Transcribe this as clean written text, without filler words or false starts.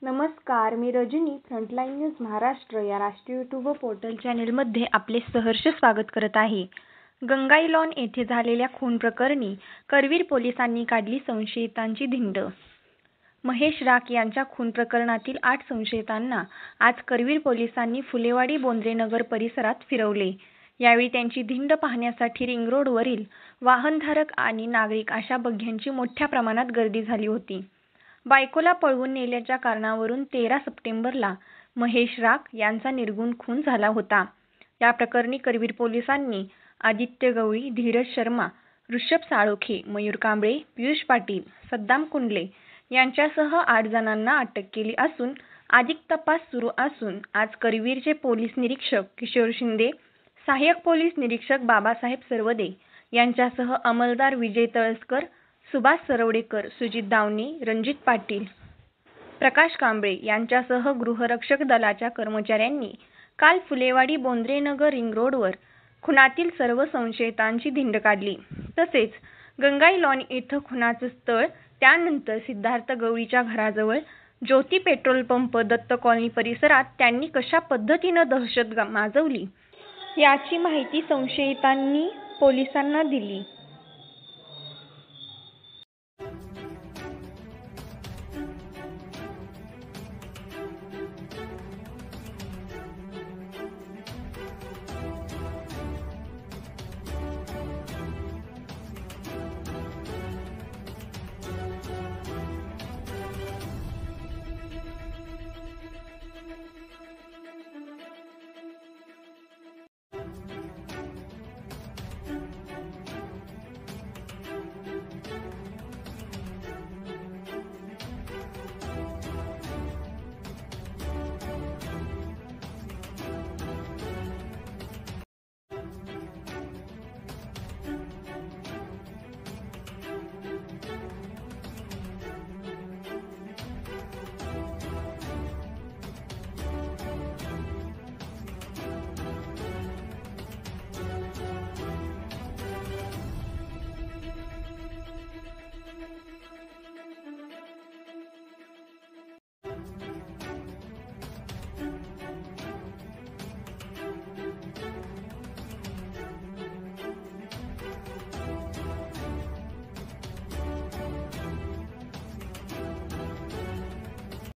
नमस्कार, मी Rajani frontline news Maharashtra या राष्ट्रीय यूट्यूब पोर्टल चॅनेलमध्ये आपले सहर्ष स्वागत करत आहे. गंगाईलॉन येथे झालेल्या खून प्रकरणी करवीर पोलिसांनी काढली संशयितांची धिंड. महेश राख यांच्या खून प्रकरणातील 8 संशयितांना आज करवीर पोलिसांनी फुलेवाडी बोंद्रेनगर परिसरात फिरवले. यावेळी त्यांची धिंड पाहण्यासाठी रिंग रोडवरील वाहनधारक आणि नागरिक अशा बघ्यांची मोठ्या प्रमाणात गर्दी झाली होती. बायकोला पळवून नेल्याच्या कारणावरून 13 सप्टेंबरला महेश राख यांचा निर्घृण खून झाला होता. या प्रकरणी करवीर पोलिसांनी आदित्य गवळी, धीरज शर्मा, ऋषभ साळोखे, मयूर कांबळे, पियुष पाटील, सद्दाम कुंडले यांच्यासह 8 जणांना अटक केली असून अधिक तपास सुरू असून आज करवीरचे पोलीस निरीक्षक किशोर शिंदे, सहाय्यक पोलीस निरीक्षक बाबासाहेब सरवदे यांच्यासह अंमलदार विजय तळसकर, सुभाष सरवडेकर, सुजित दावणे, रणजित पाटील, प्रकाश कांबळे यांच्यासह गृहरक्षक दलाच्या कर्मचाऱ्यांनी काल फुलेवाडी बोंद्रेनगर रिंग रोडवर खुनातील सर्व संशयितांची धिंड काढली. तसेच गंगाईलॉन येथे खुनाचं स्थळ, त्यानंतर सिद्धार्थ गवळीच्या घराजवळ ज्योती पेट्रोल पंप, दत्त कॉलनी परिसरात त्यांनी कशा पद्धतीनं दहशत माजवली याची माहिती संशयितांनी पोलिसांना दिली.